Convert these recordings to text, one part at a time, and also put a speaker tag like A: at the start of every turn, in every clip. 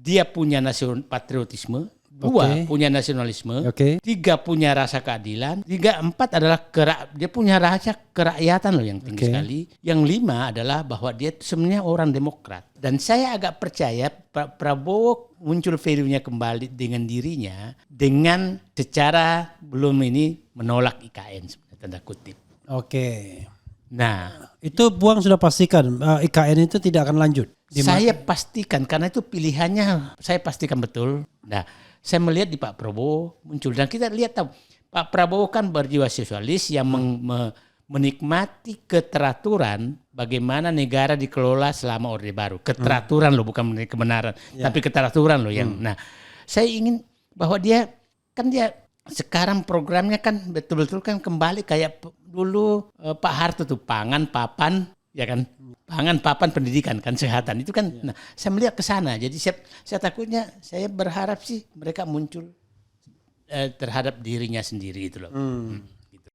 A: dia punya patriotisme, 2 punya nasionalisme, 3 punya rasa keadilan, 4 adalah dia punya rasa kerakyatan loh yang tinggi sekali. Yang 5 adalah bahwa dia sebenarnya orang demokrat. Dan saya agak percaya Pak Prabowo muncul value-nya kembali dengan dirinya dengan secara belum ini menolak IKN sebenarnya, tanda kutip. Nah,
B: itu Buang sudah pastikan IKN itu tidak akan lanjut.
A: Saya pastikan karena itu pilihannya, saya pastikan betul. Nah, saya melihat di Pak Prabowo muncul dan kita lihat tahu Pak Prabowo kan berjiwa sosialis yang menikmati keteraturan bagaimana negara dikelola selama Orde Baru. Keteraturan loh, bukan kebenaran, tapi keteraturan loh yang. Nah, saya ingin bahwa dia sekarang programnya kan betul-betul kan kembali kayak dulu Pak Harto tuh, pangan, papan, ya kan? Pangan, papan, pendidikan, kan kesehatan itu kan. Nah, saya melihat ke sana. Jadi saya takutnya, saya berharap sih mereka muncul terhadap dirinya sendiri gitu loh. Gitu.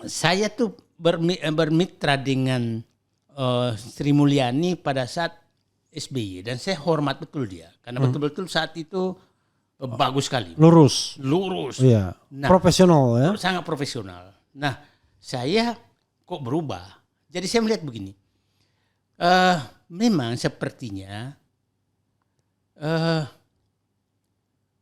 A: Saya tuh bermitra dengan Sri Mulyani pada saat SBY dan saya hormat betul dia karena betul-betul saat itu bagus sekali.
B: Lurus. Iya.
A: Nah,
B: profesional ya.
A: Sangat profesional. Nah, saya kok berubah. Jadi saya melihat begini. Memang sepertinya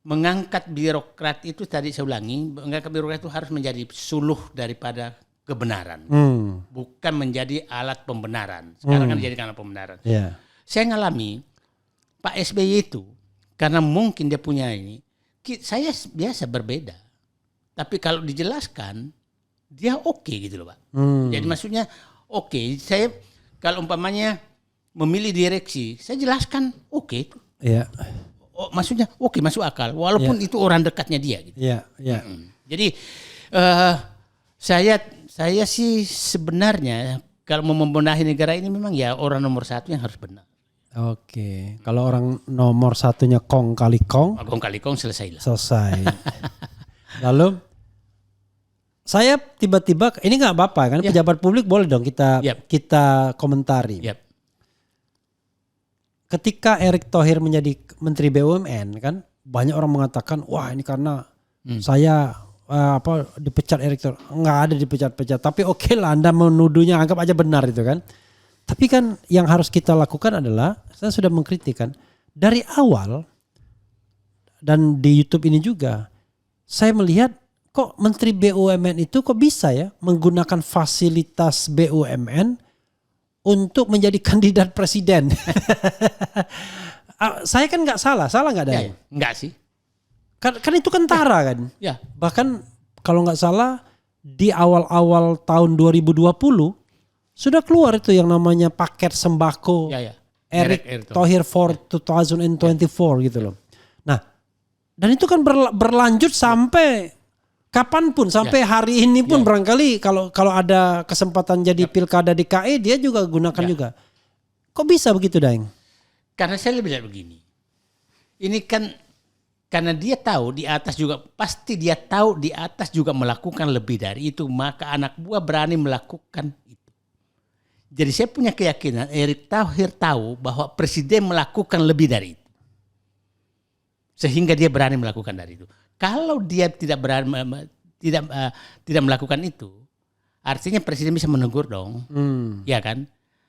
A: mengangkat birokrat itu tadi saya ulangi, mengangkat birokrat itu harus menjadi suluh daripada kebenaran, bukan menjadi alat pembenaran. Sekarang kan dijadikan alat pembenaran.
B: Yeah.
A: Saya ngalami Pak SBY itu karena mungkin dia punya ini, saya biasa berbeda, tapi kalau dijelaskan dia oke gitu loh Pak. Jadi maksudnya oke, saya kalau umpamanya memilih direksi, saya jelaskan oke itu.
B: Iya.
A: Oh, maksudnya oke, masuk akal walaupun itu orang dekatnya dia gitu.
B: Iya, iya.
A: Jadi saya sih sebenarnya kalau mau membenahi negara ini memang ya orang nomor 1 yang harus benar.
B: Oke, kalau orang nomor 1-nya kong kali kong.
A: Kong kali kong selesai.
B: Lalu saya tiba-tiba ini nggak apa-apa kan, pejabat publik boleh dong kita komentari. Ketika Erick Thohir menjadi Menteri BUMN kan banyak orang mengatakan wah ini karena saya dipecat Erick Thohir. Nggak ada dipecat-pecat, tapi oke lah Anda menuduhnya anggap aja benar itu kan. Tapi kan yang harus kita lakukan adalah saya sudah mengkritik kan dari awal dan di YouTube ini juga saya melihat kok Menteri BUMN itu kok bisa ya menggunakan fasilitas BUMN untuk menjadi kandidat presiden. Saya kan nggak salah nggak ada?
A: Ya, nggak sih.
B: Kan itu kan tara kan.
A: Ya.
B: Bahkan kalau nggak salah di awal-awal tahun 2020 sudah keluar itu yang namanya paket sembako Erick Thohir for 2024 gitu loh. Nah, dan itu kan berlanjut sampai kapanpun, sampai hari ini pun barangkali kalau ada kesempatan jadi pilkada DKI dia juga gunakan juga. Kok bisa begitu Daeng?
A: Karena saya lebih lihat begini. Ini kan karena dia tahu di atas juga pasti dia tahu di atas juga melakukan lebih dari itu, maka anak buah berani melakukan itu. Jadi saya punya keyakinan Erick Thohir tahu bahwa presiden melakukan lebih dari itu. Sehingga dia berani melakukan dari itu. Kalau dia tidak melakukan itu, artinya presiden bisa menegur dong, ya kan?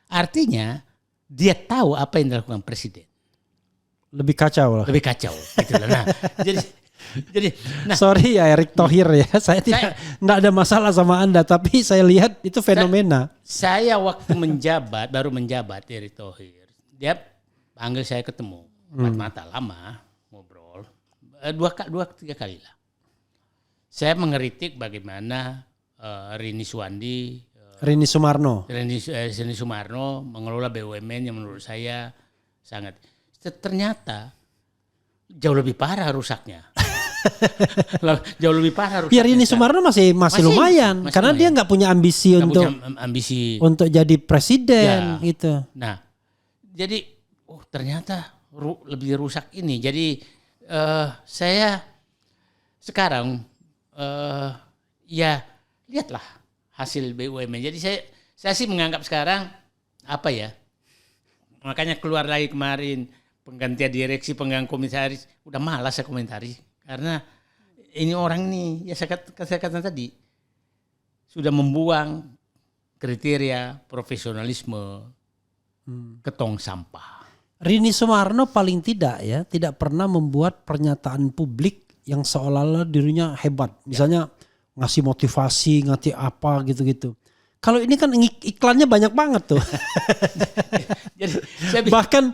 A: Artinya dia tahu apa yang dilakukan presiden.
B: Lebih kacau lah.
A: Lebih kacau. Gitu lah. Nah, jadi,
B: sorry ya Erick Thohir ya, saya tidak ada masalah sama Anda, tapi saya lihat itu fenomena.
A: Saya waktu baru menjabat Erick Thohir, dia panggil saya ketemu, mata lama ngobrol, 2-3 kali lah. Saya mengkritik bagaimana Rini Suwandi,
B: Rini Sumarno.
A: Rini Sumarno mengelola BUMN yang menurut saya sangat. Ternyata jauh lebih parah rusaknya. Jauh lebih parah rusaknya.
B: Ya Rini Sumarno masih lumayan, karena dia nggak punya ambisi untuk jadi presiden gitu.
A: Nah, jadi ternyata lebih rusak ini. Jadi saya sekarang ya lihatlah hasil BUMN. Jadi saya sih menganggap sekarang apa ya? Makanya keluar lagi kemarin penggantian direksi, penggantian komisaris, udah malas saya komentari karena ini orang ini ya saya katakan tadi sudah membuang kriteria profesionalisme ke tong sampah.
B: Rini Sumarno paling tidak pernah membuat pernyataan publik yang seolah-olah dirinya hebat. Misalnya ngasih motivasi, ngasih apa gitu-gitu. Kalau ini kan iklannya banyak banget tuh. Jadi, bahkan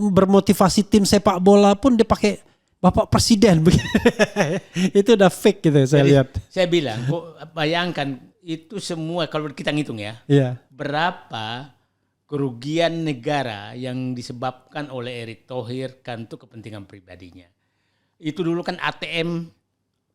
B: bermotivasi tim sepak bola pun dia pakai Bapak Presiden. Itu udah fake gitu saya lihat.
A: Saya bilang, bayangkan itu semua kalau kita ngitung ya. Berapa kerugian negara yang disebabkan oleh Erick Thohir kan untuk kepentingan pribadinya. Itu dulu kan ATM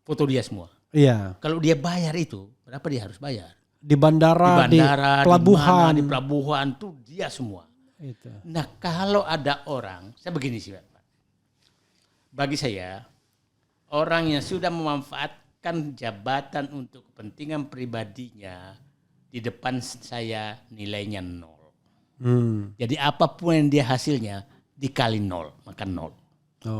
A: foto dia semua.
B: Iya.
A: Kalau dia bayar itu, berapa dia harus bayar?
B: Di bandara, di pelabuhan.
A: Di pelabuhan tuh dia semua.
B: Itu.
A: Nah kalau ada orang, saya begini sih Pak. Bagi saya, orang yang sudah memanfaatkan jabatan untuk kepentingan pribadinya, di depan saya nilainya 0. Jadi apapun yang dia hasilnya, dikali 0, maka 0.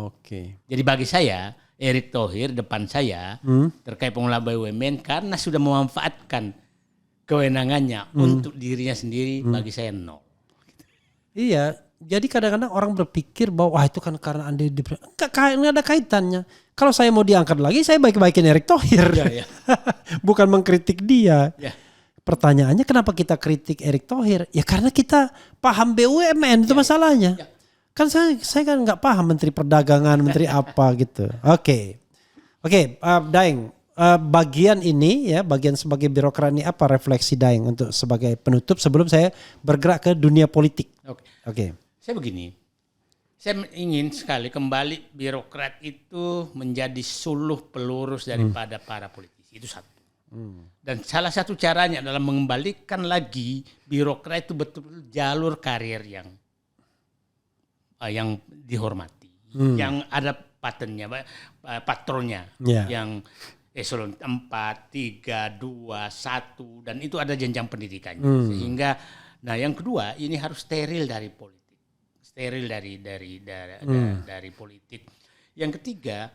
B: Oke.
A: Jadi bagi saya, Erick Thohir depan saya terkait pengelola BUMN karena sudah memanfaatkan kewenangannya untuk dirinya sendiri, bagi saya 0.
B: Iya, jadi kadang-kadang orang berpikir bahwa wah itu kan karena Anda nggak ada kaitannya. Kalau saya mau diangkat lagi, saya baik-baikin Erick Thohir,
A: Ya.
B: bukan mengkritik dia.
A: Ya.
B: Pertanyaannya kenapa kita kritik Erick Thohir? Ya karena kita paham BUMN itu masalahnya.
A: Ya.
B: Kan saya kan nggak paham Menteri Perdagangan, Menteri apa gitu. Oke, Daeng. Bagian ini ya, bagian sebagai birokrat ini apa refleksi Daeng untuk sebagai penutup sebelum saya bergerak ke dunia politik. Oke.
A: Saya begini, saya ingin sekali kembali birokrat itu menjadi suluh pelurus daripada para politisi, itu satu. Dan salah satu caranya adalah mengembalikan lagi birokrat itu betul jalur karir yang dihormati, yang ada patronnya, yang eselon 4, 3, 2, 1 dan itu ada jenjang pendidikannya. Sehingga yang kedua ini harus steril dari politik. Steril dari politik. Yang ketiga,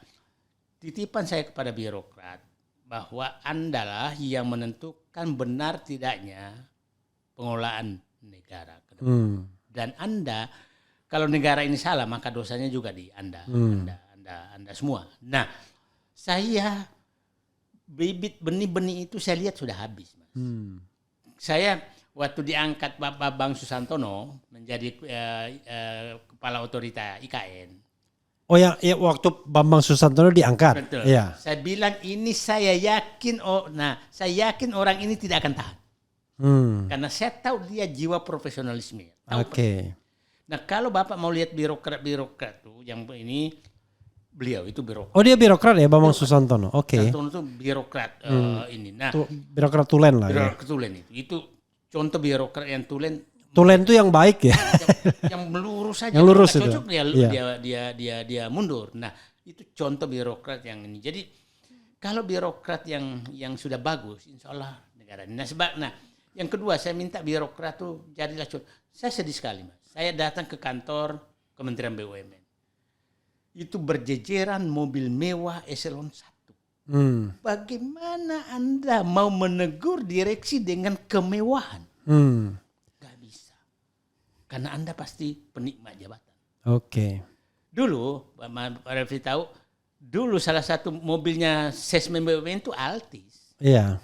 A: titipan saya kepada birokrat bahwa Andalah yang menentukan benar tidaknya pengelolaan negara ke depan. Dan Anda kalau negara ini salah maka dosanya juga di Anda. Anda semua. Nah, saya bibit benih-benih itu saya lihat sudah habis, Mas. Saya waktu diangkat Pak Bambang Susantono menjadi kepala otorita IKN.
B: Oh ya, waktu Bambang Susantono diangkat.
A: Betul.
B: Ya.
A: Saya bilang ini saya yakin orang ini tidak akan tahan. Karena saya tahu dia jiwa profesionalisme.
B: Oke.
A: Nah, kalau Bapak mau lihat birokrat tuh yang ini beliau itu birokrat.
B: Oh dia birokrat ya Bambang Susantono. Oke.
A: Susantono itu birokrat ini. Nah,
B: birokrat tulen lah.
A: Birokrat tulen itu contoh birokrat yang tulen.
B: Tulen itu yang baik ya.
A: Yang melurus saja.
B: Yang lurus itu.
A: Cocok dia mundur. Nah, itu contoh birokrat yang ini. Jadi kalau birokrat yang sudah bagus, insya Allah negara ini. Nah, yang kedua saya minta birokrat tuh jadilah contoh. Saya sedih sekali, Mas. Saya datang ke kantor Kementerian BUMN. Itu berjejeran mobil mewah eselon 1. Bagaimana Anda mau menegur direksi dengan kemewahan? Gak bisa. Karena Anda pasti penikmat jabatan.
B: Oke.
A: Dulu, Pak Refri tahu, dulu salah satu mobilnya Sesmen BUMN itu Altis.
B: Iya.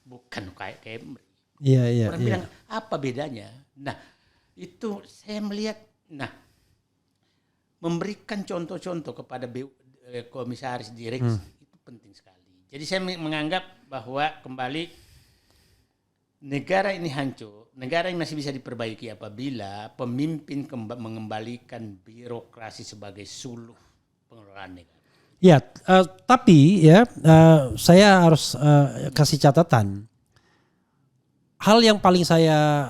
A: Bukan kayak Camry.
B: Iya.
A: Orang bilang, apa bedanya? Nah, itu saya melihat, memberikan contoh-contoh kepada komisaris direksi itu penting sekali. Jadi saya menganggap bahwa kembali negara ini hancur, negara ini masih bisa diperbaiki apabila pemimpin mengembalikan birokrasi sebagai suluh pengelolaan negara.
B: Ya, tapi ya saya harus kasih catatan. Hal yang paling saya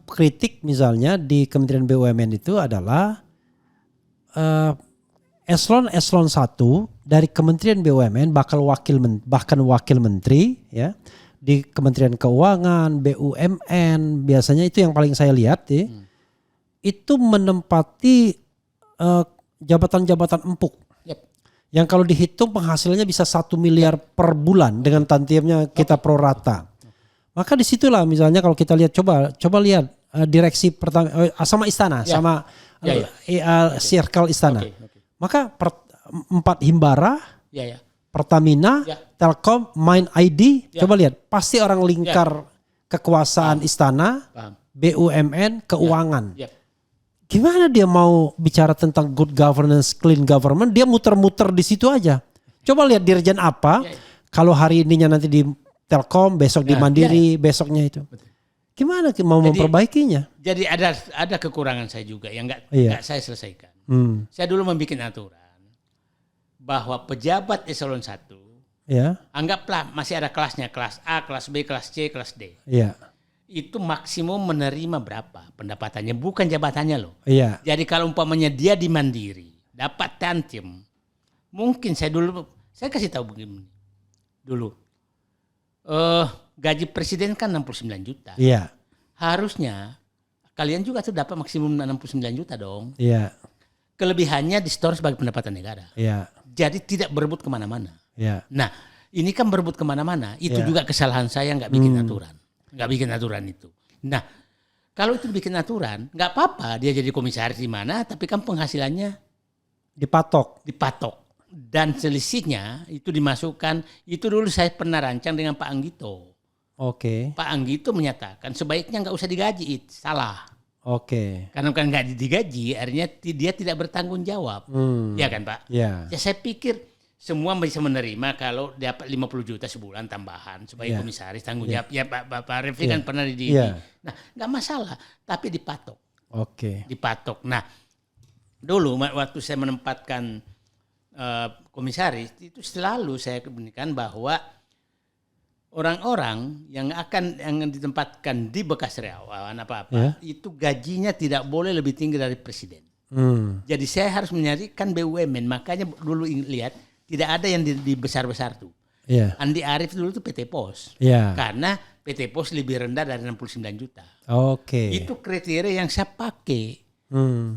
B: kritik misalnya di Kementerian BUMN itu adalah eselon 1 dari Kementerian BUMN bahkan wakil menteri ya di Kementerian Keuangan, BUMN biasanya itu yang paling saya lihat ya. Itu menempati jabatan-jabatan empuk.
A: Yep.
B: Yang kalau dihitung penghasilannya bisa 1 miliar per bulan dengan tantiemnya kita prorata. Maka disitulah misalnya kalau kita lihat coba lihat direksi pertama sama istana sama circle istana.
A: Okay.
B: Maka 4 Himbara, Pertamina,
A: Ya.
B: Telkom, Mind ID, coba lihat pasti orang lingkar kekuasaan istana,
A: Paham.
B: BUMN, keuangan.
A: Ya.
B: Gimana dia mau bicara tentang good governance, clean government, dia muter-muter di situ aja. Coba lihat dirjen apa, kalau hari ininya nanti di Telkom, besok di Mandiri, besoknya itu. Gimana mau memperbaikinya?
A: Jadi ada kekurangan saya juga yang nggak saya selesaikan. Saya dulu membuat aturan bahwa pejabat eselon 1 anggaplah masih ada kelasnya, kelas A, kelas B, kelas C, kelas D.
B: Iya.
A: Itu maksimum menerima berapa pendapatannya, bukan jabatannya loh.
B: Iya.
A: Jadi kalau umpamanya dia di Mandiri dapat tantiem, mungkin saya kasih tahu begini dulu. Gaji presiden kan 69 juta.
B: Iya.
A: Harusnya kalian juga tuh dapat maksimum 69 juta dong.
B: Iya.
A: Kelebihannya di-store sebagai pendapatan negara.
B: Iya.
A: Jadi tidak berebut kemana-mana.
B: Iya.
A: Nah ini kan berebut kemana-mana. Itu juga kesalahan saya nggak bikin aturan. Nggak bikin aturan itu. Nah kalau itu bikin aturan nggak apa-apa dia jadi komisaris di mana. Tapi kan penghasilannya
B: Dipatok.
A: Dan selisihnya itu dimasukkan. Itu dulu saya pernah rancang dengan Pak Anggito.
B: Oke.
A: Pak Anggito menyatakan sebaiknya nggak usah digaji. Salah.
B: Oke.
A: Karena kan nggak digaji, artinya dia tidak bertanggung jawab, ya kan Pak?
B: Ya.
A: Ya saya pikir semua bisa menerima kalau dapat 50 juta sebulan tambahan sebagai komisaris tanggung jawab. Ya Pak Refli kan pernah di. Nah nggak masalah, tapi dipatok.
B: Oke.
A: Dipatok. Nah dulu waktu saya menempatkan komisaris itu selalu saya berikan bahwa orang-orang yang ditempatkan di bekas karyawan itu gajinya tidak boleh lebih tinggi dari presiden. Jadi saya harus menyarikan BUMN. Makanya dulu lihat tidak ada yang di besar-besar tuh. Andi Arief dulu tuh PT Pos. Karena PT Pos lebih rendah dari 69 juta.
B: Oke.
A: Itu kriteria yang saya pakai.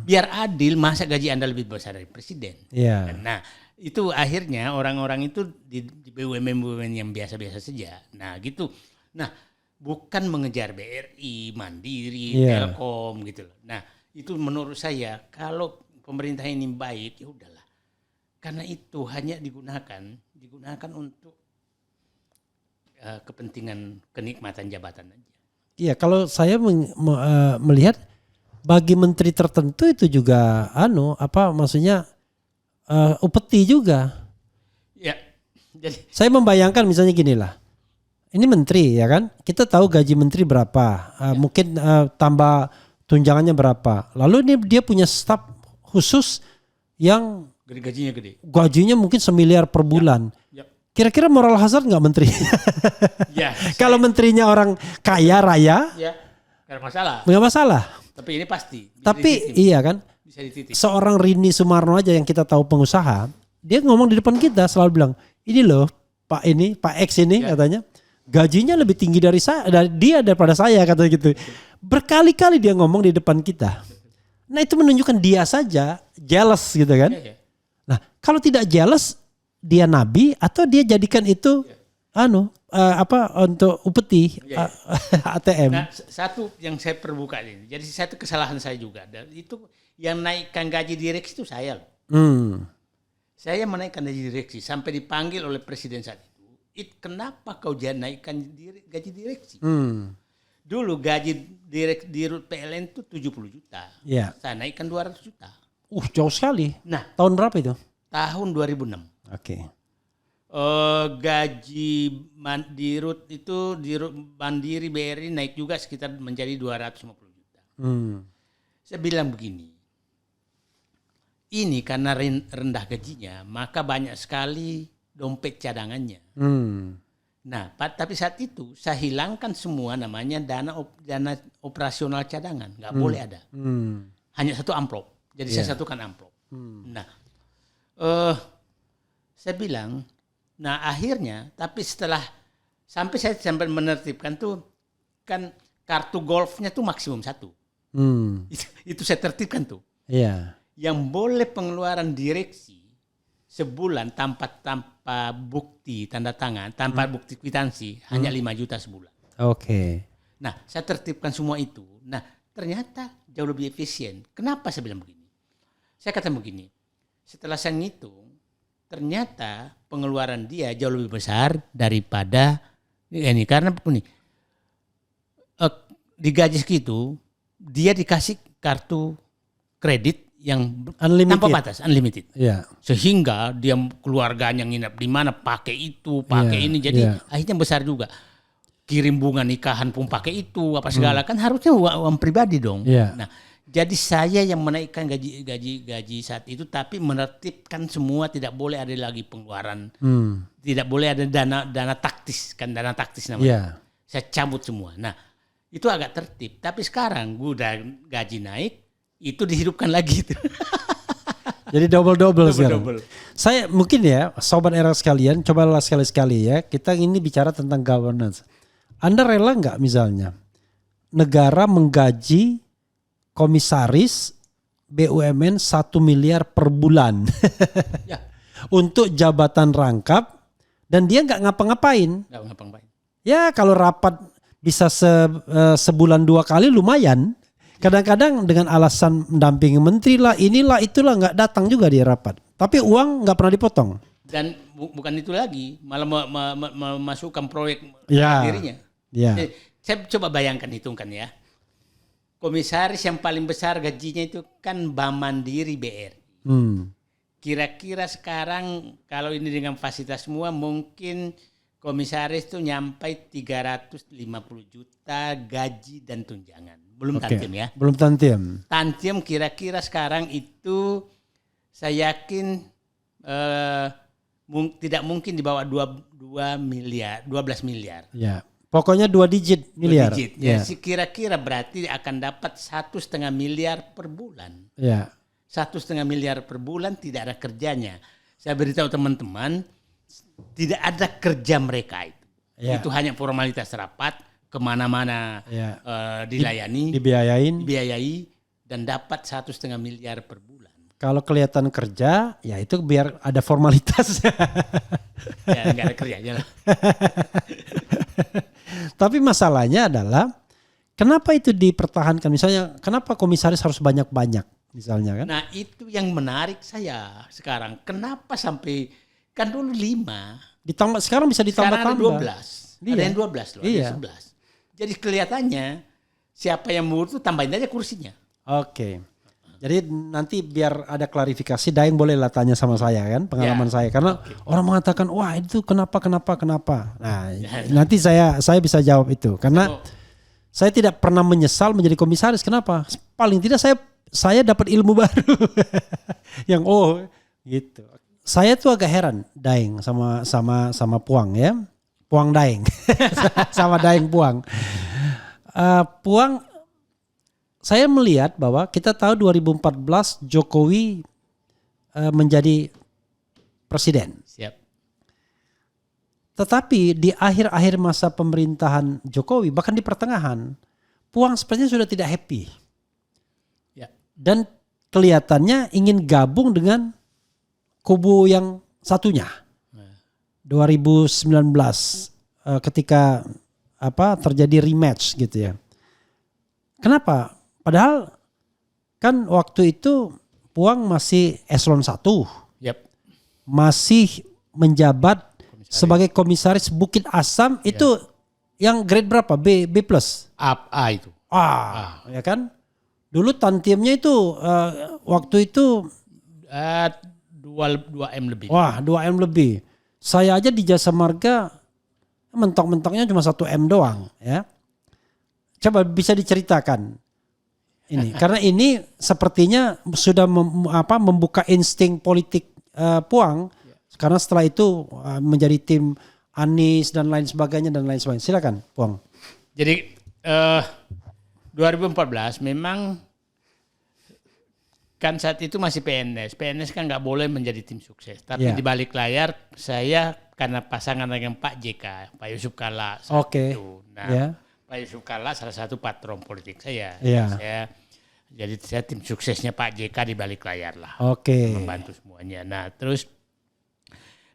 A: Biar adil, masa gaji Anda lebih besar dari presiden. Nah itu akhirnya orang-orang itu di BUMN yang biasa-biasa saja. Nah gitu. Nah bukan mengejar BRI, Mandiri, Telkom gitu loh. Nah itu menurut saya kalau pemerintah ini baik ya udahlah. Karena itu hanya digunakan untuk kepentingan kenikmatan jabatan aja. Iya,
B: kalau saya melihat bagi menteri tertentu itu juga maksudnya upeti juga.
A: Ya, jadi
B: saya membayangkan misalnya gini lah. Ini menteri ya kan? Kita tahu gaji menteri berapa, mungkin tambah tunjangannya berapa. Lalu ini dia punya staf khusus yang gajinya mungkin 1 miliar per bulan. Kira-kira moral hazard nggak menteri? Kalau menterinya orang kaya raya, nggak masalah.
A: Tapi ini pasti.
B: Tapi iya kan? Seorang Rini Sumarno aja yang kita tahu pengusaha, dia ngomong di depan kita selalu bilang, ini loh Pak X ini katanya gajinya lebih tinggi dari dia daripada saya kata gitu. Berkali-kali dia ngomong di depan kita. Nah itu menunjukkan dia saja jealous gitu kan. Nah kalau tidak jealous dia nabi atau dia jadikan itu untuk upeti ATM.
A: Nah, satu yang saya perbuka ini. Jadi satu kesalahan saya juga. Dan itu yang naikkan gaji direksi itu saya loh. Saya menaikkan gaji direksi sampai dipanggil oleh presiden saat itu. Kenapa kau naikkan gaji direksi? Dulu gaji di PLN itu 70 juta. Saya naikkan 200 juta.
B: Jauh sekali.
A: Nah,
B: tahun berapa itu?
A: Tahun 2006.
B: Oke.
A: Gaji di RUT itu di RUT Mandiri BRI naik juga sekitar menjadi 250 juta. Saya bilang begini, ini karena rendah gajinya, maka banyak sekali dompet cadangannya. Nah, tapi saat itu saya hilangkan semua namanya dana operasional cadangan, nggak boleh ada. Hanya satu amplop. Jadi saya satukan amplop. Nah, saya bilang, nah akhirnya, tapi sampai saya menertibkan tuh kan kartu golfnya tuh maksimum 1. Itu saya tertibkan tuh.
B: Iya.
A: Yang boleh pengeluaran direksi sebulan tanpa bukti tanda tangan, tanpa bukti kwitansi hanya 5 juta sebulan.
B: Oke.
A: Nah, saya tertibkan semua itu. Nah, ternyata jauh lebih efisien. Kenapa saya bilang begini? Saya kata begini, setelah saya ngitung, ternyata pengeluaran dia jauh lebih besar daripada ini. Karena begini, di gaji segitu, dia dikasih kartu kredit yang
B: Unlimited.
A: tanpa batas, unlimited.
B: Iya.
A: Sehingga dia keluarganya nginap di mana pakai itu, pakai ini. Jadi akhirnya besar juga. Kirim bunga nikahan pun pakai itu, apa segala. Kan harusnya uang pribadi dong.
B: Iya.
A: Nah, jadi saya yang menaikkan gaji saat itu, tapi menertibkan semua, tidak boleh ada lagi pengeluaran, tidak boleh ada dana taktis, kan dana taktis namanya.
B: Iya.
A: Saya cabut semua. Nah, itu agak tertib. Tapi sekarang gue udah gaji naik, itu dihidupkan lagi itu.
B: Jadi double sekarang.
A: Double.
B: Saya mungkin ya, sobat era sekalian, cobalah sekali-sekali ya, kita ini bicara tentang governance. Anda rela nggak misalnya negara menggaji komisaris BUMN 1 miliar per bulan
A: Ya.
B: untuk jabatan rangkap dan dia nggak ngapa-ngapain.
A: Nggak ngapa-ngapain.
B: Ya kalau rapat bisa sebulan 2 kali lumayan. Kadang-kadang dengan alasan mendampingi menteri lah, inilah itulah nggak datang juga dia rapat. Tapi uang nggak pernah dipotong.
A: Dan bukan itu lagi, malah memasukkan proyek
B: Ya.
A: dirinya.
B: Ya.
A: Saya coba bayangkan, hitungkan ya. Komisaris yang paling besar gajinya itu kan Bank Mandiri BRI. Kira-kira sekarang kalau ini dengan fasilitas semua mungkin komisaris itu nyampe 350 juta gaji dan tunjangan. Belum tantiem ya.
B: Belum tantiem.
A: Tantiem kira-kira sekarang itu saya yakin tidak mungkin di bawah 12 miliar.
B: Ya. Pokoknya 2 digit miliar.
A: 2 digit. Ya. Kira-kira berarti akan dapat 1,5 miliar per bulan.
B: Ya.
A: 1,5 miliar per bulan tidak ada kerjanya. Saya beritahu teman-teman, tidak ada kerja mereka itu.
B: Ya.
A: Itu hanya formalitas rapat, kemana-mana dilayani, dibiayai, dan dapat 1,5 miliar per bulan.
B: Kalau kelihatan kerja, ya itu biar ada formalitas.
A: Ya, nggak ada kerjanya lah.
B: Tapi masalahnya adalah kenapa itu dipertahankan? Misalnya kenapa komisaris harus banyak-banyak misalnya kan?
A: Nah itu yang menarik saya sekarang. Kenapa sampai, kan dulu 5.
B: Ditambah, sekarang bisa ditambah-tambah.
A: Sekarang ada 12.
B: Iya.
A: Ada yang 12 loh,
B: Iya.
A: ada 11. Jadi kelihatannya siapa yang mau itu tambahin aja kursinya.
B: Oke. Jadi nanti biar ada klarifikasi, Daeng bolehlah tanya sama saya kan, pengalaman saya. Karena orang mengatakan, wah itu kenapa. Nah nanti saya bisa jawab itu. Karena saya tidak pernah menyesal menjadi komisaris. Kenapa? Paling tidak saya dapat ilmu baru. Yang gitu. Saya tuh agak heran Daeng sama Puang ya. Puang Daeng. Sama Daeng Puang. Puang, saya melihat bahwa kita tahu 2014 Jokowi menjadi presiden.
A: Siap.
B: Tetapi di akhir-akhir masa pemerintahan Jokowi, bahkan di pertengahan, Puang sepertinya sudah tidak happy.
A: Ya.
B: Dan kelihatannya ingin gabung dengan kubu yang satunya. 2019 ketika terjadi rematch gitu ya. Kenapa? Padahal kan waktu itu Puang masih eselon 1.
A: Yep.
B: Masih menjabat sebagai komisaris Bukit Asam itu yang grade berapa? B+.
A: A itu.
B: Ya kan? Dulu tantiemnya itu waktu itu
A: 2M lebih.
B: Wah, 2M lebih. Saya aja di Jasa Marga mentok-mentoknya cuma 1 M doang ya. Coba bisa diceritakan ini karena ini sepertinya sudah membuka insting politik Puang karena setelah itu menjadi tim Anies dan lain sebagainya. Silakan Puang.
A: Jadi 2014 memang kan saat itu masih PNS. PNS kan nggak boleh menjadi tim sukses. Tapi di balik layar saya karena pasangan dengan Pak JK, Pak Yusuf Kalla.
B: Oke.
A: Nah, Pak Yusuf Kalla salah satu patron politik saya. Jadi saya tim suksesnya Pak JK di balik layar lah.
B: Oke.
A: Membantu semuanya. Nah terus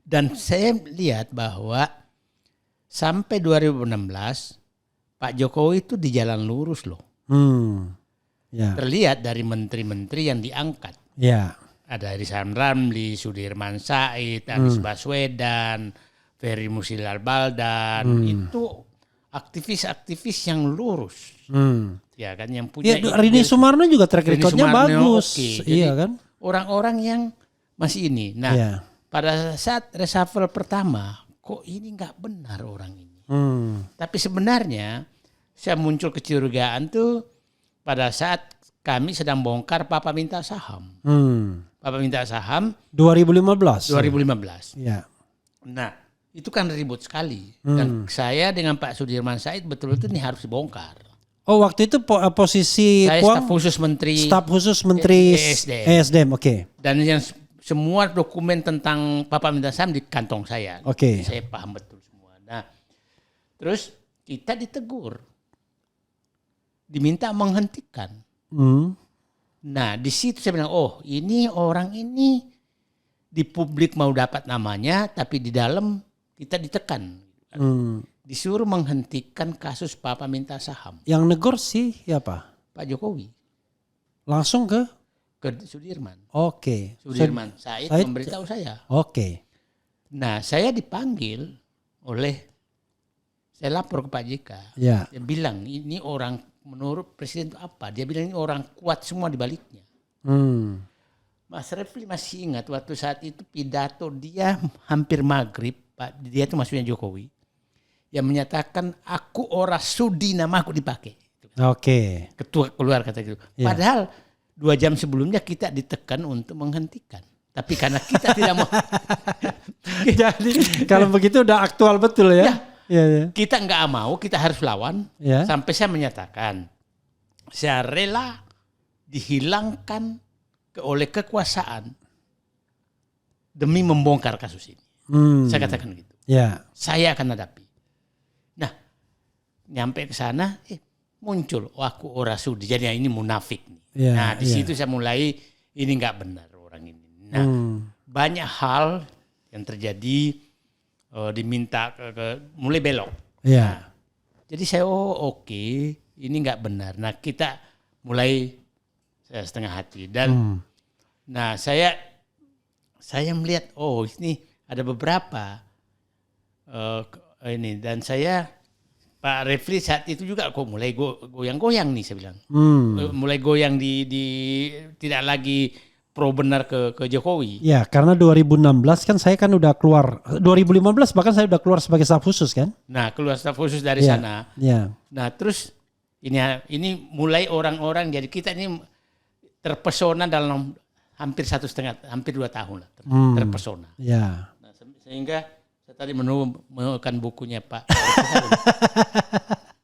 A: dan saya lihat bahwa sampai 2016 Pak Jokowi itu di jalan lurus loh. Terlihat dari menteri-menteri yang diangkat. Ada Rizal Ramli, Sudirman Said, Anies Baswedan, Ferry Musilal Baldan. Itu aktivis-aktivis yang lurus. Ya kan yang punya
B: Rini Sumarno juga track recordnya bagus.
A: Iya kan? Orang-orang yang masih ini. Nah, pada saat reshuffle pertama, kok ini nggak benar orang ini. Tapi sebenarnya saya muncul kecurigaan tuh pada saat kami sedang bongkar Papa Minta Saham. Papa Minta Saham
B: 2015.
A: Iya. Nah, itu kan ribut sekali. Dan saya dengan Pak Sudirman Said betul-betul ini harus dibongkar.
B: Oh, waktu itu posisi
A: saya
B: Puang
A: staf khusus menteri
B: ESDM, oke.
A: Dan yang semua dokumen tentang Papa Minta Saham di kantong saya.
B: Oke.
A: Saya paham betul semua. Nah, terus kita ditegur. Diminta menghentikan. Nah, di situ saya bilang, oh ini orang ini di publik mau dapat namanya, tapi di dalam kita ditekan. Disuruh menghentikan kasus Papa Minta Saham.
B: Yang negor sih siapa?
A: Pak Jokowi.
B: Langsung ke
A: Sudirman.
B: Oke.
A: Sudirman Said memberitahu saya.
B: Oke.
A: Nah, saya dipanggil saya lapor ke Pak JK.
B: Ya.
A: Dia bilang ini orang menurut Presiden itu apa? Dia bilang ini orang kuat semua di baliknya. Mas Refli masih ingat waktu saat itu pidato dia hampir maghrib, Pak. Dia itu maksudnya Jokowi. Yang menyatakan aku ora sudi namaku dipakai.
B: Oke.
A: Ketua keluar kata gitu. Ya. Padahal 2 jam sebelumnya kita ditekan untuk menghentikan. Tapi karena kita tidak mau.
B: Jadi kalau begitu udah aktual betul ya. Ya.
A: Kita nggak mau, kita harus lawan. Ya. Sampai saya menyatakan saya rela dihilangkan oleh kekuasaan demi membongkar kasus ini. Saya katakan gitu.
B: Ya.
A: Saya akan hadapi. Nah, nyampe ke sana, muncul, aku ora sudi. Jadi ini munafik nih. Ya, nah, di situ saya mulai ini nggak benar orang ini. Nah, banyak hal yang terjadi diminta mulai belok.
B: Ya.
A: Nah, jadi saya oke, ini nggak benar. Nah, kita mulai setengah hati dan nah saya melihat ini ada beberapa ini dan saya Pak Refli saat itu juga kok mulai goyang-goyang nih saya bilang. Mulai goyang di tidak lagi pro benar ke Jokowi.
B: Ya, karena 2016 kan saya kan udah keluar. 2015 bahkan saya udah keluar sebagai staf khusus kan?
A: Nah, keluar staf khusus dari sana.
B: Ya.
A: Nah, terus ini mulai orang-orang jadi kita ini terpesona dalam hampir 2 tahun lah terpesona.
B: Ya.
A: Nah, sehingga saya tadi menemukan bukunya Pak.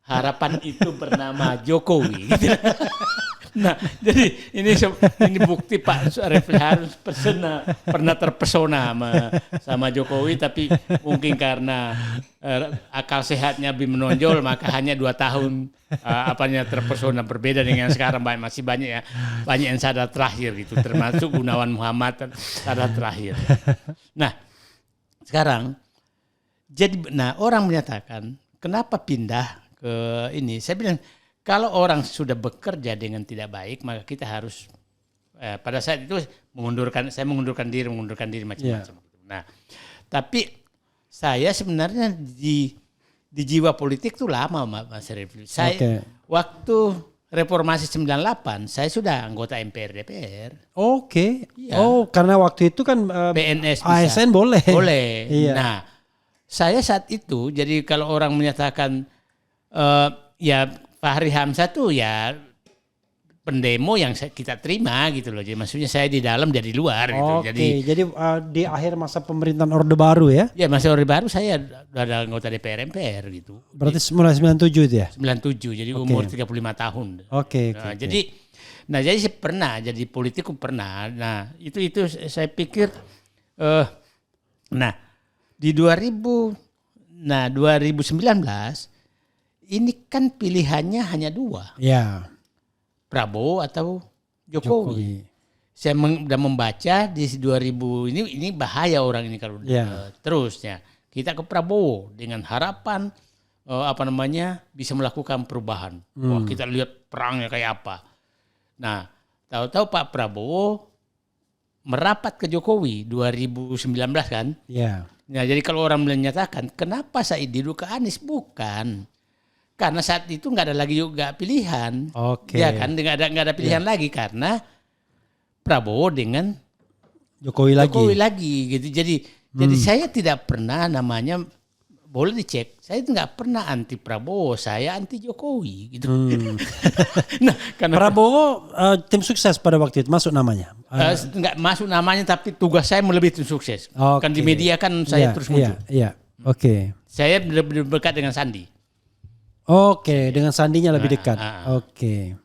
A: Harapan itu bernama Jokowi. Nah, jadi ini bukti Pak Refli harus pernah terpesona sama Jokowi, tapi mungkin karena akal sehatnya lebih menonjol, maka hanya 2 tahun terpesona, berbeda dengan sekarang masih banyak yang sadar terakhir gitu, termasuk Gunawan Muhammad sadar terakhir. Nah, sekarang orang menyatakan kenapa pindah ke ini? Saya bilang kalau orang sudah bekerja dengan tidak baik, maka kita harus pada saat itu saya mengundurkan diri macam-macam. Nah, tapi saya sebenarnya di jiwa politik tuh lama Mas Refli. Saya waktu reformasi 98 saya sudah anggota MPR DPR.
B: Oke.
A: Iya.
B: Oh, karena waktu itu kan
A: PNS bisa.
B: ASN boleh.
A: Boleh.
B: Iya.
A: Nah, saya saat itu jadi kalau orang menyatakan ya Fahri Hamzah tuh ya pendemo yang kita terima gitu loh. Jadi maksudnya saya di dalam dari luar gitu.
B: Oke, jadi di akhir masa pemerintahan Orde Baru ya?
A: Ya masa Orde Baru saya ada anggota DPR MPR gitu.
B: Berarti mulai 97 itu ya?
A: 97 jadi umur 35 tahun.
B: Oke.
A: Jadi saya pernah jadi politikus pernah. Nah, itu saya pikir di 2019 ini kan pilihannya hanya dua.
B: Ya.
A: Prabowo atau Jokowi. Saya sudah membaca di 2000 ini bahaya orang ini kalau terusnya kita ke Prabowo dengan harapan bisa melakukan perubahan. Wah, kita lihat perangnya kayak apa. Nah, tahu-tahu Pak Prabowo merapat ke Jokowi 2019 kan?
B: Iya.
A: Nah, jadi kalau orang menyatakan kenapa saya dulu ke Anies, bukan. Karena saat itu nggak ada lagi juga pilihan, ya kan? Nggak ada pilihan lagi karena Prabowo dengan Jokowi lagi gitu. Jadi saya tidak pernah namanya boleh dicek. Saya itu nggak pernah anti Prabowo, saya anti Jokowi gitu. Nah, karena
B: Prabowo tim sukses pada waktu itu masuk namanya.
A: Nggak masuk namanya, tapi tugas saya melebihi tim sukses. Kan di media kan saya terus muncul.
B: Iya. Oke.
A: Saya dekat dengan Sandi.
B: Oke, dengan Sandinya lebih dekat. Oke.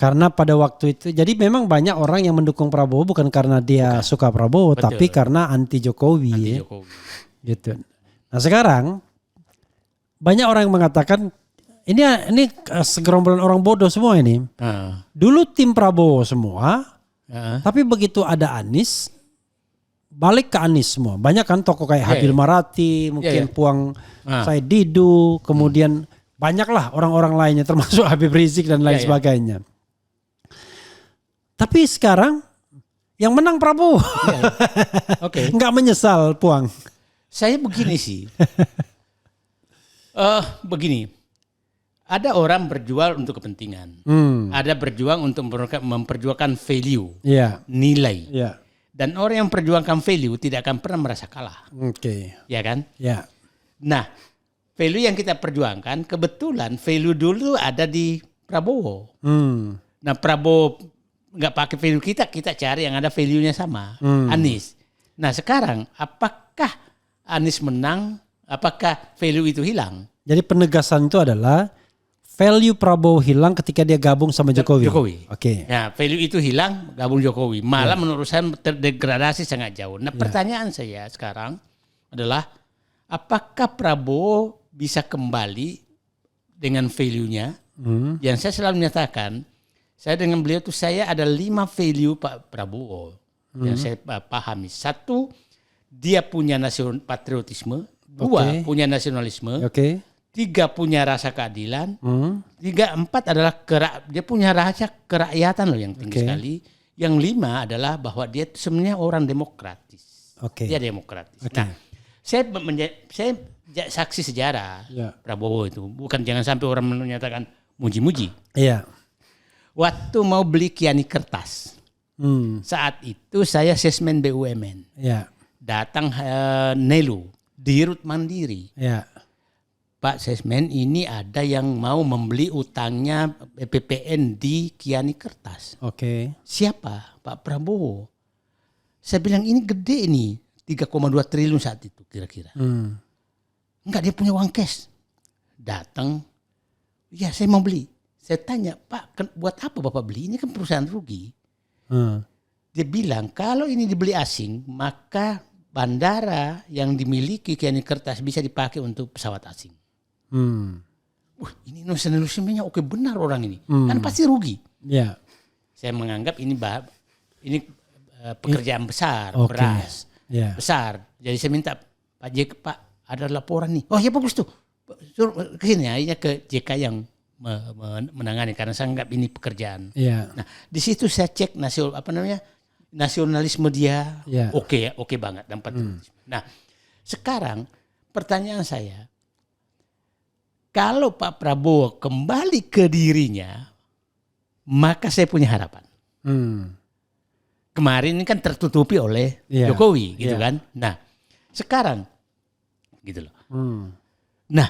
B: Karena pada waktu itu, jadi memang banyak orang yang mendukung Prabowo bukan karena dia suka Prabowo, tapi karena anti Jokowi.
A: Anti Jokowi.
B: Gitu. Nah sekarang banyak orang yang mengatakan ini segerombolan orang bodoh semua ini. Dulu tim Prabowo semua, tapi begitu ada Anies, balik ke Anies semua. Banyak kan tokoh kayak Habil Marati, mungkin Puang Said Didu, kemudian banyaklah orang-orang lainnya termasuk Habib Rizik dan lain sebagainya. Tapi sekarang yang menang Prabowo. Nggak menyesal Puang.
A: Saya begini sih. Begini. Ada orang berjuang untuk kepentingan. Ada berjuang untuk memperjuangkan value, nilai. Dan orang yang perjuangkan value tidak akan pernah merasa kalah. Ya kan? Nah, value yang kita perjuangkan kebetulan value dulu ada di Prabowo. Nah, Prabowo nggak pakai value kita cari yang ada value-nya sama. Anies. Nah, sekarang apakah Anies menang? Apakah value itu hilang?
B: Jadi penegasan itu adalah value Prabowo hilang ketika dia gabung sama Jokowi.
A: Nah, value itu hilang, gabung Jokowi. Malah menurut saya terdegradasi sangat jauh. Nah, pertanyaan saya sekarang adalah apakah Prabowo bisa kembali dengan value-nya? Yang saya selalu menyatakan, saya dengan beliau tuh saya ada 5 value Pak Prabowo yang saya pahami. 1, dia punya patriotisme. 2, punya nasionalisme. 3, punya rasa keadilan. 4 adalah dia punya rasa kerakyatan loh yang tinggi sekali. Yang 5 adalah bahwa dia sebenarnya orang demokratis. Dia demokratis. Nah, saya saksi sejarah Prabowo itu. Bukan jangan sampai orang menyatakan muji-muji. Waktu mau beli Kiani Kertas. Saat itu saya sesmen BUMN. Datang Nelu, Dirut Mandiri. Pak Sesmen, ini ada yang mau membeli utangnya PPN di Kiani Kertas. Siapa? Pak Prabowo. Saya bilang ini gede nih, 3,2 triliun saat itu kira-kira. Enggak, dia punya uang cash. Datang, ya saya mau beli. Saya tanya, Pak, buat apa Bapak beli? Ini kan perusahaan rugi. Dia bilang, kalau ini dibeli asing, maka bandara yang dimiliki Kiani Kertas bisa dipakai untuk pesawat asing. Ini nasionalismenya oke benar orang ini. Kan pasti rugi. Saya menganggap ini pekerjaan besar, beras. Besar. Jadi saya minta Pak JK, Pak ada laporan nih. Oh ya bagus tuh. Suruh ke sini akhirnya ke JK yang menangani karena saya anggap ini pekerjaan. Nah, di situ saya cek nasionalisme dia oke banget dan patriotisme. Nah, sekarang pertanyaan saya, kalau Pak Prabowo kembali ke dirinya, maka saya punya harapan. Kemarin ini kan tertutupi oleh Jokowi gitu kan. Nah, sekarang gitu loh. Nah,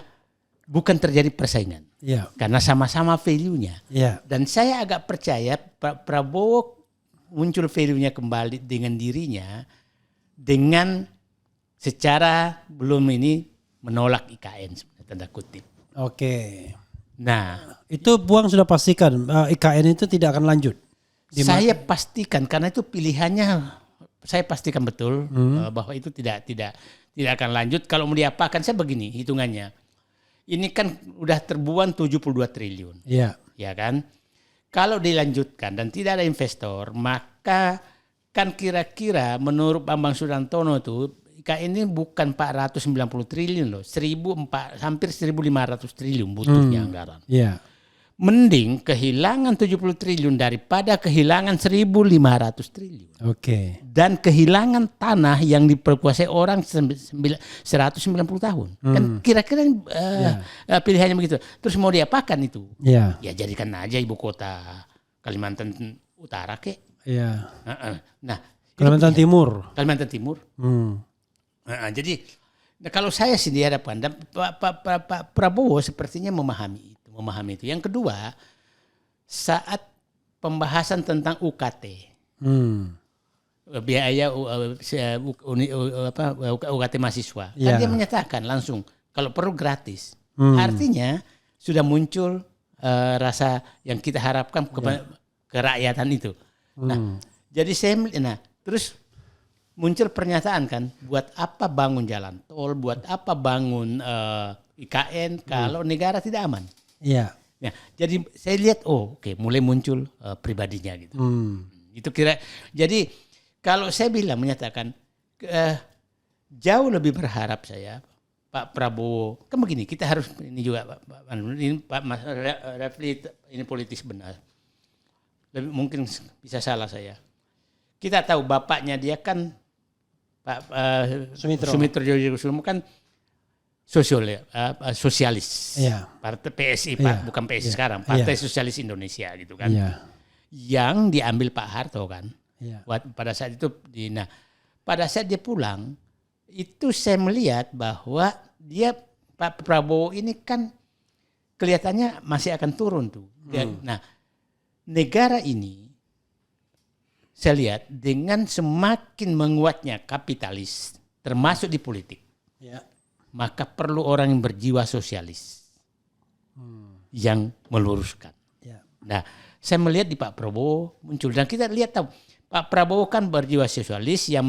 A: bukan terjadi persaingan. Karena sama-sama value-nya. Dan saya agak percaya Pak Prabowo muncul value-nya kembali dengan dirinya dengan secara belum ini menolak IKN sebenarnya, tanda kutip.
B: Oke.
A: Nah,
B: itu Buang sudah pastikan IKN itu tidak akan lanjut.
A: Saya pastikan karena itu pilihannya, saya pastikan betul bahwa itu tidak akan lanjut. Kalau mau diapakan, saya begini hitungannya. Ini kan udah terbuang 72 triliun. Ya kan? Kalau dilanjutkan dan tidak ada investor, maka kan kira-kira menurut Bambang Sudantono itu IKN ini bukan 490 triliun loh, hampir 1.500 triliun butuhnya anggaran. Mending kehilangan 70 triliun daripada kehilangan 1.500 triliun. Dan kehilangan tanah yang diperkuasai orang 190 tahun. Kan kira-kira pilihannya begitu. Terus mau diapakan itu? Ya jadikan aja ibu kota Kalimantan Utara kek. Nah,
B: Kalimantan Timur.
A: Kalimantan Timur. Jadi kalau saya sih dihadapkan, dan Pak Prabowo sepertinya memahami itu. Yang kedua, saat pembahasan tentang UKT, biaya UKT mahasiswa, kan dia menyatakan langsung kalau perlu gratis. Artinya sudah muncul rasa yang kita harapkan kerakyatan itu. Nah, jadi terus muncul pernyataan kan, buat apa bangun jalan tol, buat apa bangun IKN kalau negara tidak aman. Ya, jadi saya lihat mulai muncul pribadinya gitu. Itu jadi kalau saya menyatakan jauh lebih berharap saya Pak Prabowo, kan begini, kita harus ini juga Pak Mas Refli, ini politis benar. Mungkin bisa salah saya. Kita tahu bapaknya dia kan Pak Sumitro Joyokusumo kan sosialis, partai PSI, bukan PSI sekarang, Partai Sosialis Indonesia gitu kan, yang diambil Pak Harto kan, pada saat itu, pada saat dia pulang, itu saya melihat bahwa Pak Prabowo ini kan kelihatannya masih akan turun tuh. Nah, negara ini saya lihat dengan semakin menguatnya kapitalis, termasuk di politik. Maka perlu orang yang berjiwa sosialis yang meluruskan. Nah, saya melihat di Pak Prabowo muncul, dan kita lihat tahu Pak Prabowo kan berjiwa sosialis yang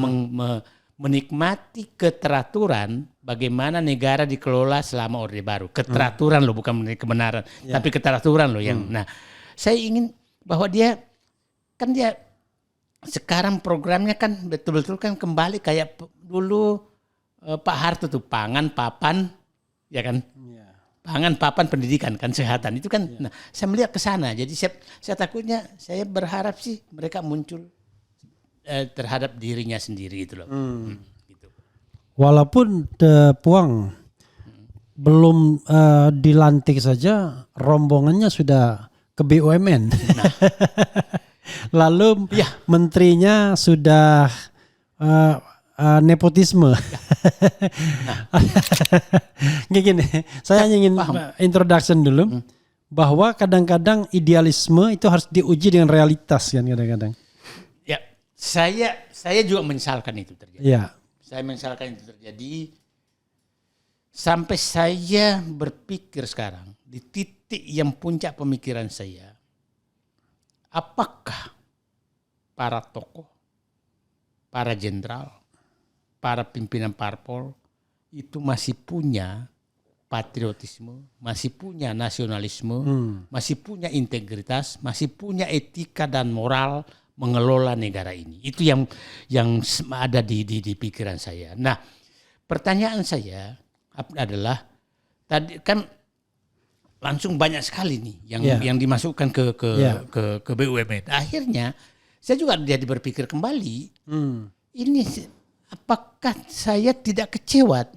A: menikmati keteraturan bagaimana negara dikelola selama Orde Baru. Keteraturan loh, bukan kebenaran, tapi keteraturan loh yang. Nah, saya ingin bahwa dia sekarang programnya kan betul-betul kan kembali kayak dulu. Pak Harto tuh pangan, papan, ya kan? Pangan, papan, pendidikan, kan kesehatan itu kan. Nah, saya melihat ke sana. Jadi saya takutnya, saya berharap sih mereka muncul terhadap dirinya sendiri itu loh. Gitu.
B: Walaupun Puang belum dilantik saja, rombongannya sudah ke BUMN. Lalu menterinya sudah nepotisme. Gini, saya ingin introduction dulu bahwa kadang-kadang idealisme itu harus diuji dengan realitas kan kadang-kadang.
A: Ya, saya juga menyesalkan itu terjadi. Saya menyesalkan itu terjadi sampai saya berpikir sekarang di titik yang puncak pemikiran saya, apakah para tokoh, para jenderal, para pimpinan parpol itu masih punya patriotisme, masih punya nasionalisme, masih punya integritas, masih punya etika dan moral mengelola negara ini. Itu yang ada di pikiran saya. Nah, pertanyaan saya adalah tadi kan langsung banyak sekali nih yang dimasukkan ke BUMN. Akhirnya saya juga jadi berpikir kembali, ini apakah saya tidak kecewa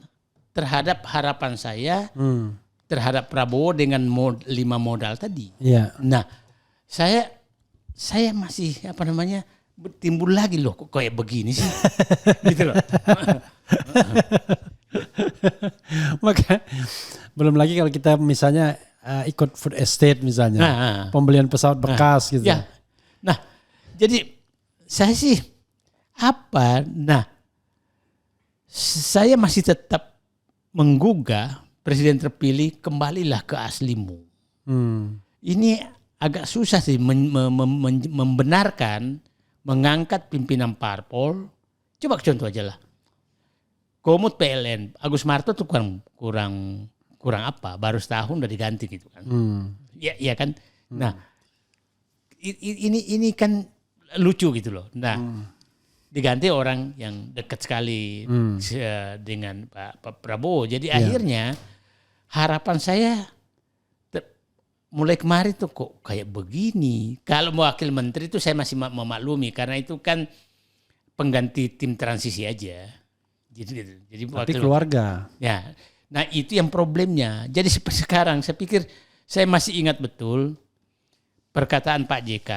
A: terhadap harapan saya terhadap Prabowo dengan 5 modal tadi? Nah, saya saya masih timbul lagi loh kok kayak begini sih. Gitu loh.
B: Maka belum lagi kalau kita misalnya ikut food estate misalnya, pembelian pesawat bekas gitu.
A: Ya. Nah, jadi saya sih saya masih tetap menggugah presiden terpilih kembalilah ke aslimu. Ini agak susah sih membenarkan mengangkat pimpinan parpol. Coba contoh aja lah. Komut PLN, Agus Marto tuh kurang apa? Baru setahun udah diganti gitu kan. Iya kan? Nah, ini kan lucu gitu loh. Nah, diganti orang yang dekat sekali dengan Pak Prabowo. Jadi akhirnya harapan saya mulai kemarin tuh kok kayak begini. Kalau mau wakil menteri itu saya masih memaklumi karena itu kan pengganti tim transisi aja. Jadi
B: tapi keluarga.
A: Ya. Nah, itu yang problemnya. Jadi sekarang saya pikir saya masih ingat betul perkataan Pak JK.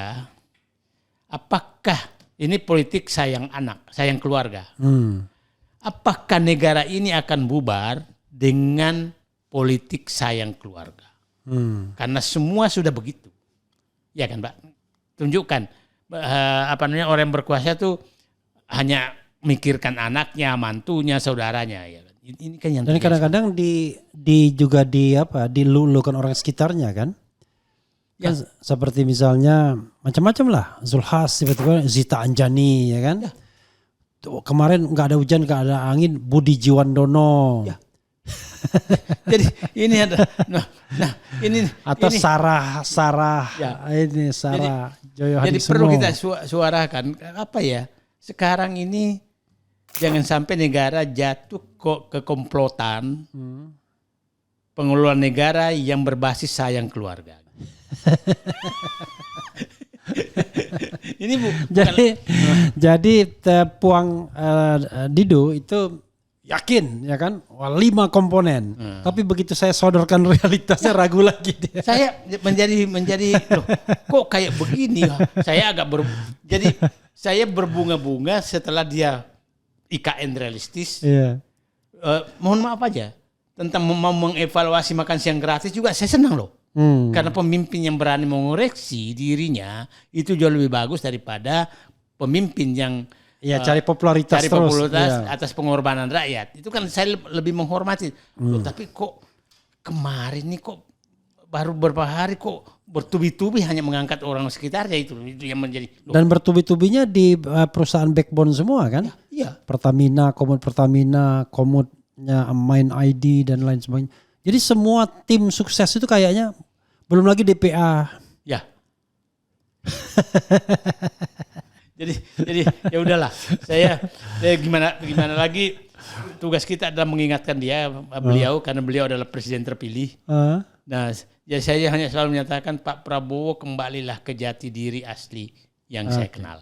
A: Apakah ini politik sayang anak, sayang keluarga? Apakah negara ini akan bubar dengan politik sayang keluarga? Karena semua sudah begitu. Ya kan, Pak? Tunjukkan orang yang berkuasa itu hanya mikirkan anaknya, mantunya, saudaranya ya. Ini kan yang
B: dan kadang-kadang dilulukan orang sekitarnya kan.
A: Ya.
B: Kan seperti misalnya macam-macam lah, Zulhas tiba-tiba Zita Anjani ya kan. Ya. Tuh, kemarin nggak ada hujan, nggak ada angin, Budi Jiwandono. Ya.
A: Jadi ini ada ini
B: Sarah
A: ya.
B: Ini Sarah Joyo
A: Jadi perlu kita suarakan apa ya? Sekarang ini jangan sampai negara jatuh ke komplotan pengelolaan negara yang berbasis sayang keluarga. Ini jadi Puang Dido itu yakin ya kan 5 komponen. Tapi begitu saya sodorkan realitasnya ragu lagi dia. Saya menjadi loh, kok kayak begini. Saya jadi saya berbunga-bunga setelah dia IKN realistis. Iya. Mohon maaf aja tentang mau mengevaluasi makan siang gratis juga saya senang loh. Karena pemimpin yang berani mengoreksi dirinya itu jauh lebih bagus daripada pemimpin yang
B: cari popularitas
A: atas pengorbanan rakyat. Itu kan saya lebih menghormati. Loh, tapi kok kemarin nih kok baru beberapa hari kok bertubi-tubi hanya mengangkat orang sekitarnya itu yang menjadi. Dan
B: bertubi-tubinya di perusahaan backbone semua kan?
A: Iya.
B: Pertamina, komutnya Main ID dan lain sebagainya. Jadi semua tim sukses itu kayaknya belum lagi DPA.
A: Ya. jadi ya udahlah. Saya gimana lagi tugas kita adalah mengingatkan beliau karena beliau adalah presiden terpilih. Nah, ya saya hanya selalu menyatakan Pak Prabowo kembalilah ke jati diri asli yang saya kenal.